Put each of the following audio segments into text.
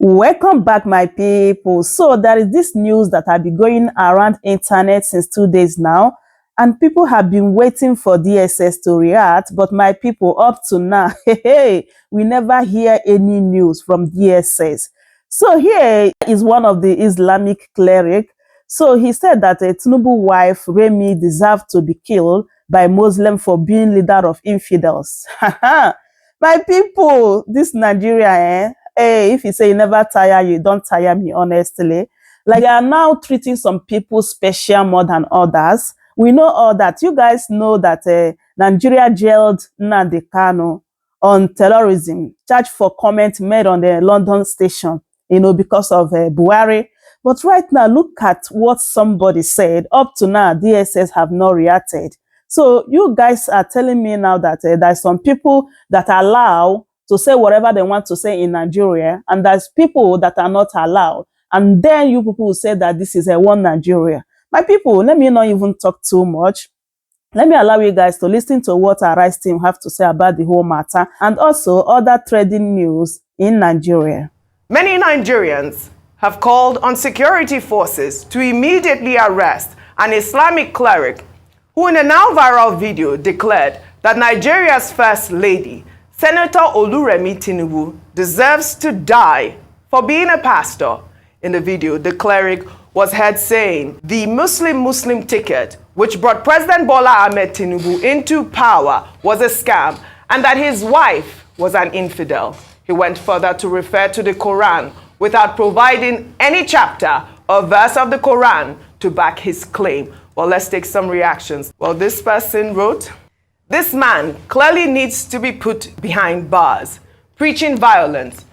Welcome back, my people. So there is this news that has been going around internet since 2 days now, and people have been waiting for DSS to react. But my people, up to now, we never hear any news from DSS. So here is one of the Islamic cleric. So he said that a Tinubu wife, Remi, deserved to be killed by Muslim for being leader of infidels. My people, this Nigeria, Hey, if you say you never tire, you don't tire me, honestly. Like, they are now treating some people special more than others. We know all that. You guys know that Nigeria jailed Nnamdi Kanu on terrorism, charged for comment made on the London station, because of Buhari. But right now, look at what somebody said. Up to now, DSS have not reacted. So you guys are telling me now that there's some people that allow to say whatever they want to say in Nigeria, and there's people that are not allowed. And then you people will say that this is a one Nigeria. My people, let me not even talk too much. Let me allow you guys to listen to what our rights team have to say about the whole matter, and also other trading news in Nigeria. Many Nigerians have called on security forces to immediately arrest an Islamic cleric who in a now viral video declared that Nigeria's First Lady, Senator Remi Tinubu, deserves to die for being a pastor. In the video, the cleric was heard saying the Muslim ticket, which brought President Bola Ahmed Tinubu into power, was a scam, and that his wife was an infidel. He went further to refer to the Quran without providing any chapter or verse of the Quran to back his claim. Well, let's take some reactions. Well, this person wrote, "This man clearly needs to be put behind bars, preaching violence,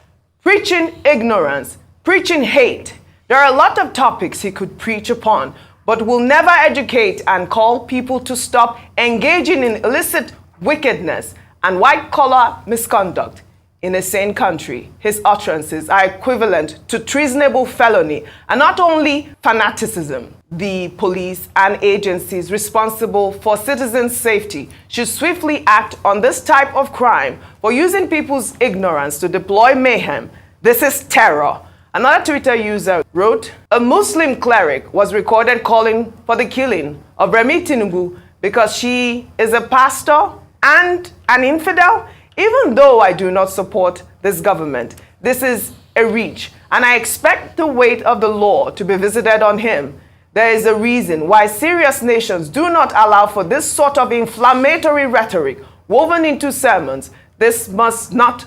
preaching ignorance, preaching hate. There are a lot of topics he could preach upon, but will never educate and call people to stop engaging in illicit wickedness and white-collar misconduct in a sane country. His utterances are equivalent to treasonable felony and not only fanaticism. The police and agencies responsible for citizens' safety should swiftly act on this type of crime for using people's ignorance to deploy mayhem. This is terror." Another Twitter user wrote, "A Muslim cleric was recorded calling for the killing of Remi Tinubu because she is a pastor and an infidel. Even though I do not support this government, this is a reach, and I expect the weight of the law to be visited on him. There is a reason why serious nations do not allow for this sort of inflammatory rhetoric woven into sermons. This must not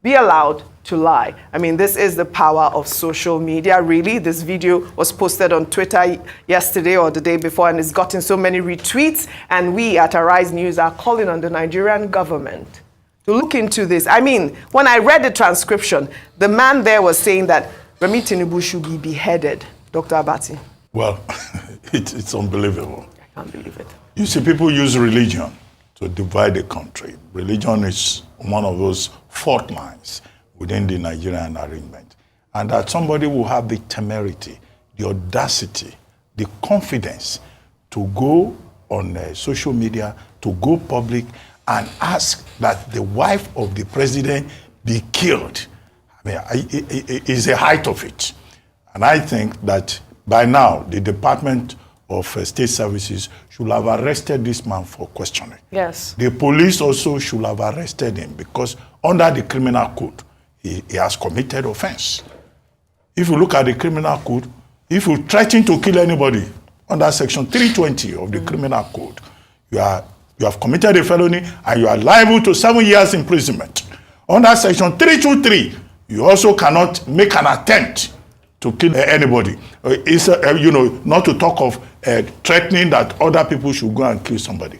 be allowed to lie." I mean, this is the power of social media, really. This video was posted on Twitter yesterday or the day before, and it's gotten so many retweets. And we at Arise News are calling on the Nigerian government to look into this. I mean, when I read the transcription, the man there was saying that Remi Tinubu should be beheaded. Dr. Abati. Well, it's unbelievable. I can't believe it. You see, people use religion to divide the country. Religion is one of those fault lines within the Nigerian arrangement. And that somebody will have the temerity, the audacity, the confidence to go on social media, to go public and ask that the wife of the president be killed. I mean, it is the height of it. And I think that by now, the Department of State Services should have arrested this man for questioning. Yes. The police also should have arrested him because under the criminal code, he has committed offense. If you look at the criminal code, if you threaten to kill anybody under section 320 of the criminal code, you have committed a felony and you are liable to 7 years imprisonment. Under section 323, you also cannot make an attempt to kill anybody. It's not to talk of threatening that other people should go and kill somebody.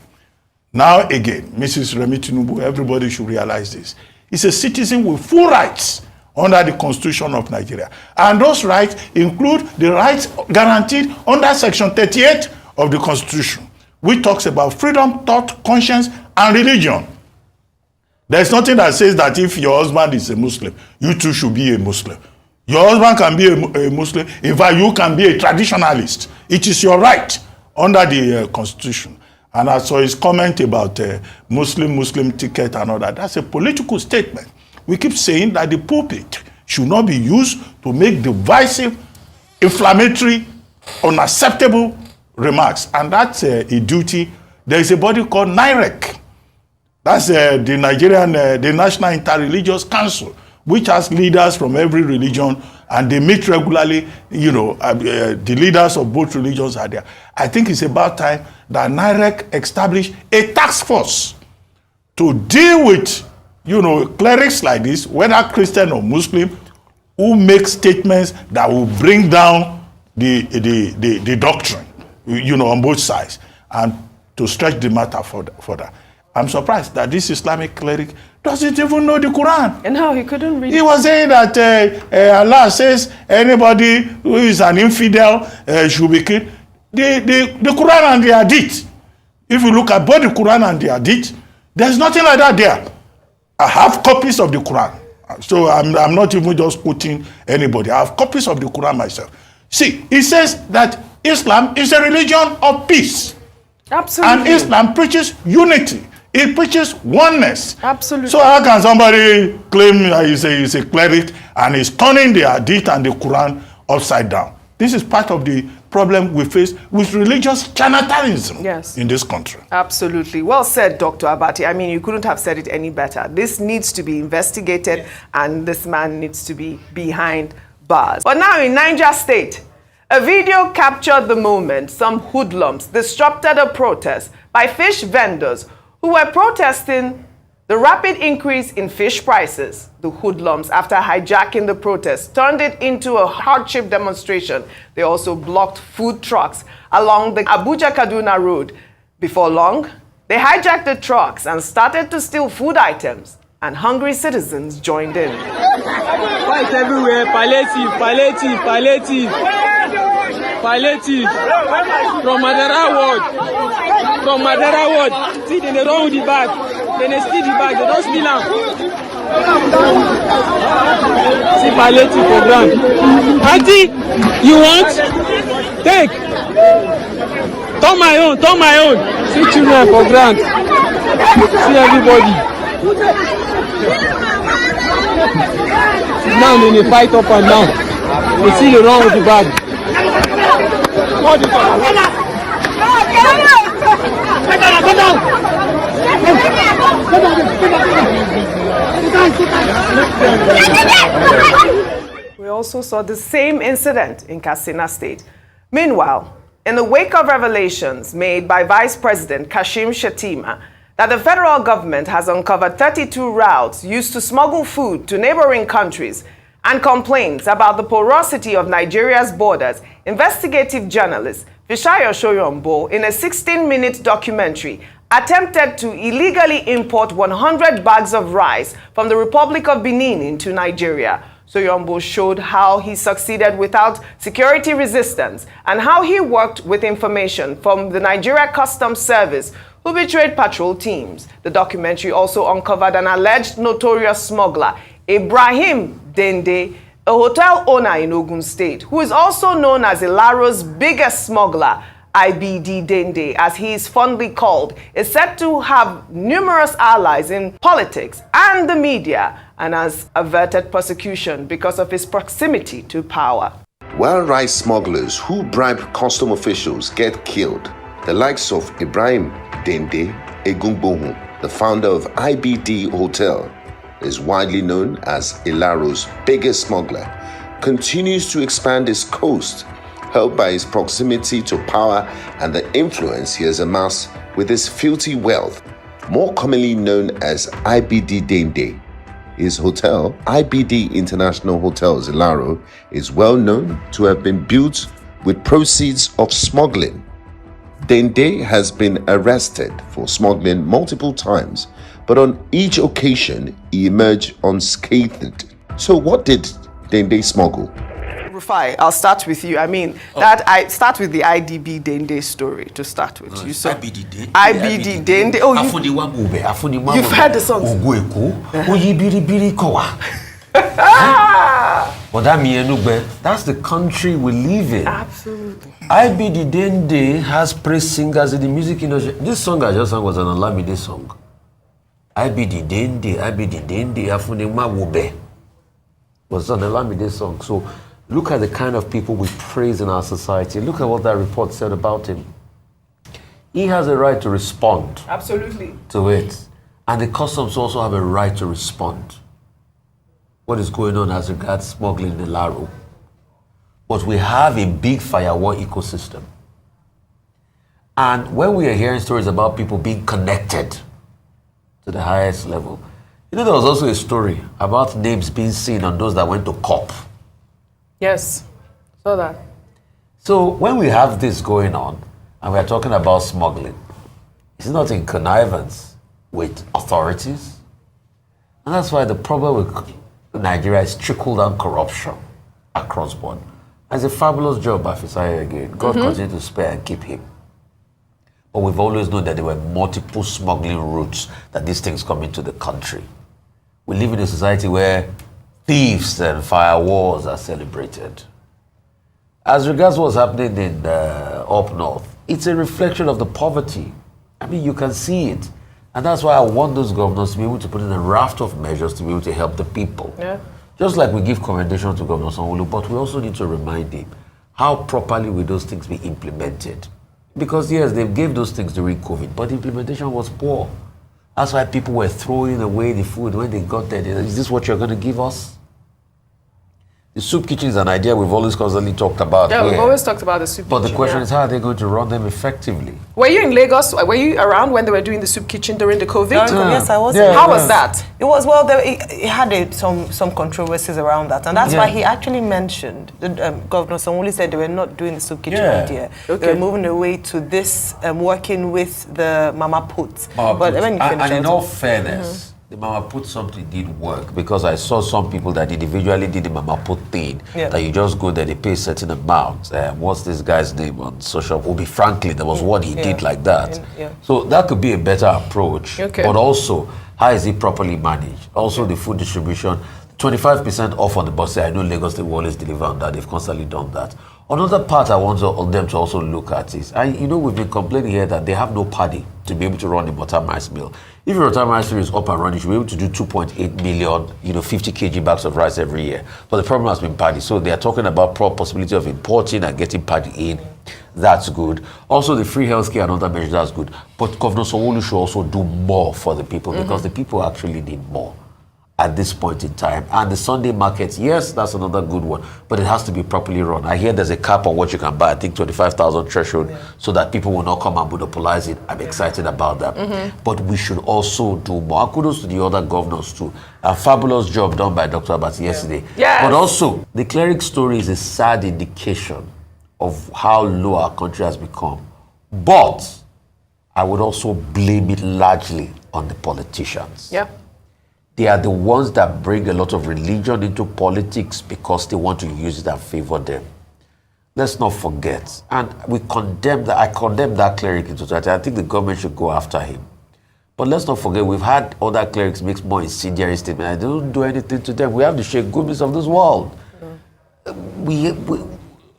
Now again, Mrs. Remi Tinubu, everybody should realize this. He's a citizen with full rights under the Constitution of Nigeria. And those rights include the rights guaranteed under section 38 of the Constitution, which talks about freedom, thought, conscience, and religion. There's nothing that says that if your husband is a Muslim, you too should be a Muslim. Your husband can be a Muslim. In fact, you can be a traditionalist. It is your right under the Constitution. And as for his comment about Muslim ticket and all that, that's a political statement. We keep saying that the pulpit should not be used to make divisive, inflammatory, unacceptable remarks. And that's a duty. There is a body called NIREC. That's the Nigerian, the National Interreligious Council, which has leaders from every religion, and they meet regularly. You know, the leaders of both religions are there. I think it's about time that NIREC establish a task force to deal with, you know, clerics like this, whether Christian or Muslim, who make statements that will bring down the doctrine, you know, on both sides, and to stretch the matter further. I'm surprised that this Islamic cleric doesn't even know the Quran. And how he couldn't read. He was saying that Allah says anybody who is an infidel should be killed. The Quran and the Hadith, if you look at both the Quran and the Hadith, there's nothing like that there. I have copies of the Quran. So I'm not even just quoting anybody. I have copies of the Quran myself. See, it says that Islam is a religion of peace. Absolutely. And Islam preaches unity. It preaches oneness. Absolutely. So how can somebody claim that he's a cleric and is turning the Hadith and the Quran upside down? This is part of the problem we face with religious charlatanism in this country. Absolutely. Well said, Dr. Abati. I mean, you couldn't have said it any better. This needs to be investigated, and this man needs to be behind bars. But now in Niger State, a video captured the moment some hoodlums disrupted a protest by fish vendors who were protesting the rapid increase in fish prices. The hoodlums, after hijacking the protest, turned it into a hardship demonstration. They also blocked food trucks along the Abuja-Kaduna road. Before long, they hijacked the trucks and started to steal food items, and hungry citizens joined in. Fight everywhere, palliative, palliative, palliative. Palliative. From Madara Ward. From Madara Ward. See, they run with the bag. Then they steal the bag. They don't steal them. See, palliative program. Auntie, you want? Take. Turn my own, turn my own. See children for grant. See everybody. Now they fight up and down. They see the run with the bag. We also saw the same incident in Katsina State. Meanwhile, in the wake of revelations made by Vice President Kashim Shettima that the federal government has uncovered 32 routes used to smuggle food to neighboring countries, and complaints about the porosity of Nigeria's borders, investigative journalist Fishayo Shoyombo, in a 16-minute documentary, attempted to illegally import 100 bags of rice from the Republic of Benin into Nigeria. Soyombo showed how he succeeded without security resistance and how he worked with information from the Nigeria Customs Service, who betrayed patrol teams. The documentary also uncovered an alleged notorious smuggler, Ibrahim Dende, a hotel owner in Ogun State, who is also known as Ilaro's biggest smuggler. IBD Dende, as he is fondly called, is said to have numerous allies in politics and the media, and has averted persecution because of his proximity to power. While rice smugglers who bribe custom officials get killed, the likes of Ibrahim Dende Egungbohun, the founder of IBD Hotel, is widely known as Ilaro's biggest smuggler, continues to expand his coast, helped by his proximity to power and the influence he has amassed with his filthy wealth, more commonly known as IBD Dende. His hotel, IBD International Hotels Ilaro, is well known to have been built with proceeds of smuggling. Dende has been arrested for smuggling multiple times, but on each occasion he emerged unscathed. So what did Dende smuggle? Rufai, I'll start with you. I mean, I start with the IDB Dende story to start with. You saw IBD Dende. IBD Dende. Oh, you've heard the songs. That's the country we live in. Absolutely. IBD Dende has praise singers in the music industry. This song I just sang was an Olamide song. IBD Dende, Afunima Wube. was on the Lamide song. So look at the kind of people we praise in our society. Look at what that report said about him. He has a right to respond. Absolutely. To it. And the customs also have a right to respond. What is going on as regards smuggling in Laro? But we have a big firewall ecosystem. And when we are hearing stories about people being connected to the highest level, you know, there was also a story about names being seen on those that went to COP. Yes, saw that. So when we have this going on, and we're talking about smuggling, it's not in connivance with authorities. And that's why the problem with Nigeria is trickle-down corruption across board. It's a fabulous job, Afisai, again. God continue to spare and keep him. But we've always known that there were multiple smuggling routes that these things come into the country. We live in a society where thieves and firewalls are celebrated. As regards what's happening in up north, it's a reflection of the poverty. I mean, you can see it. And that's why I want those governors to be able to put in a raft of measures to be able to help the people. Yeah. Just like we give commendation to Governor Sanwo-Olu, but we also need to remind him how properly will those things be implemented. Because yes, they gave those things during COVID, but the implementation was poor. That's why people were throwing away the food when they got there. Is this what you're going to give us? The soup kitchen is an idea we've always constantly talked about. Yeah, here. we've always talked about the soup But kitchen. the question is, how are they going to run them effectively? Were you in Lagos? Were you around when they were doing the soup kitchen during the COVID? Yes, I was. Yeah. How was that? It was, well, it had some controversies around that. And that's why he actually mentioned, Governor Sanwo-Olu said they were not doing the soup kitchen idea. Okay. They were moving away to this, working with the Mama Put. But when you finish, and in all fairness, the Mama Put something did work, because I saw some people that individually did the Mama Put thing, that you just go there, they pay a certain amount. What's this guy's name on social? Obi Franklin, there was what he did like that. So that could be a better approach. Okay. But also, how is it properly managed? Also, the food distribution, 25% off on the bus. I know Lagos, they will always deliver on that. They've constantly done that. Another part I want them to also look at is, you know, we've been complaining here that they have no paddy to be able to run the butter mice mill. If your butter mice mill is up and running, you should be able to do 2.8 million, 50 kg bags of rice every year. But the problem has been paddy. So they are talking about possibility of importing and getting paddy in. That's good. Also, the free healthcare and other measures, that's good. But Governor Sanwo-Olu should also do more for the people, because the people actually need more at this point in time. And the Sunday markets, yes, that's another good one, but it has to be properly run. I hear there's a cap on what you can buy, I think 25,000 threshold, so that people will not come and monopolize it. I'm excited about that. But we should also do more. And kudos to the other governors too. A fabulous job done by Dr. Abati yesterday. Yes. But also, the cleric story is a sad indication of how low our country has become. But I would also blame it largely on the politicians. Yeah. They are the ones that bring a lot of religion into politics because they want to use it and favor them. Let's not forget. And we condemn that. I condemn that cleric in totality. I think the government should go after him. But let's not forget, we've had other clerics make more incendiary statements. I don't do anything to them. We have the Sheikh Gumis of this world.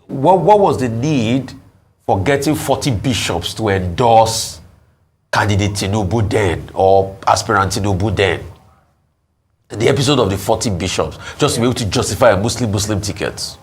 What was the need for getting 40 bishops to endorse candidate Tinubu then, or aspirant Tinubu then? The episode of the 40 bishops, just to be able to justify a Muslim ticket.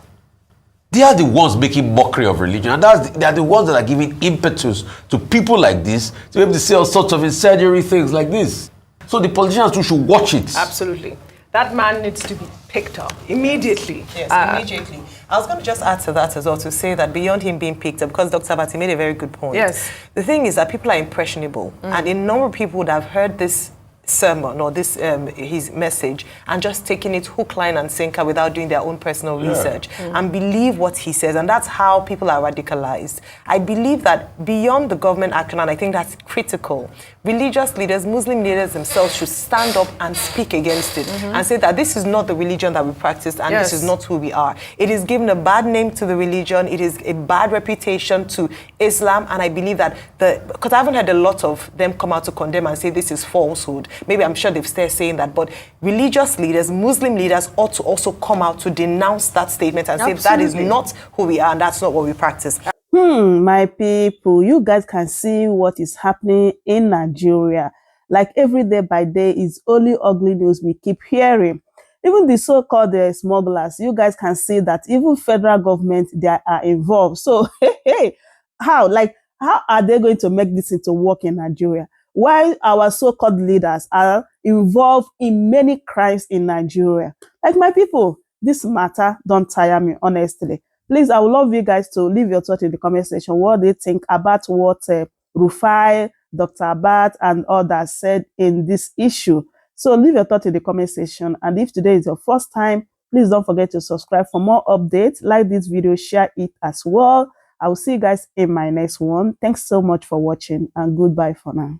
They are the ones making mockery of religion, and they are the ones that are giving impetus to people like this to be able to say all sorts of incendiary things like this. So the politicians too should watch it. Absolutely. That man needs to be picked up immediately. Yes, immediately. I was going to just add to that as well, to say that beyond him being picked up, because Dr. Abati made a very good point. Yes. The thing is that people are impressionable, and a number of people would have heard this sermon or this his message and just taking it hook, line and sinker without doing their own personal research and believe what he says, and that's how people are radicalized. I believe that beyond the government action, and I think that's critical, religious leaders, Muslim leaders themselves should stand up and speak against it and say that this is not the religion that we practice, and this is not who we are. It is given a bad name to the religion, it is a bad reputation to Islam, and I believe that because I haven't heard a lot of them come out to condemn and say this is falsehood. Maybe I'm sure they've started saying that, but religious leaders, Muslim leaders ought to also come out to denounce that statement and say that is not who we are and that's not what we practice. My people, you guys can see what is happening in Nigeria. Like every day by day is only ugly news we keep hearing. even the so-called smugglers, you guys can see that even federal government, they are involved. So, hey, how are they going to make this into work in Nigeria? While our so-called leaders are involved in many crimes in Nigeria. Like, my people, this matter don't tire me, honestly. Please, I would love you guys to leave your thoughts in the comment section. What they think about what Rufai, Dr. Abad, and others said in this issue. So leave your thoughts in the comment section. And if today is your first time, please don't forget to subscribe for more updates. Like this video, share it as well. I will see you guys in my next one. Thanks so much for watching, and goodbye for now.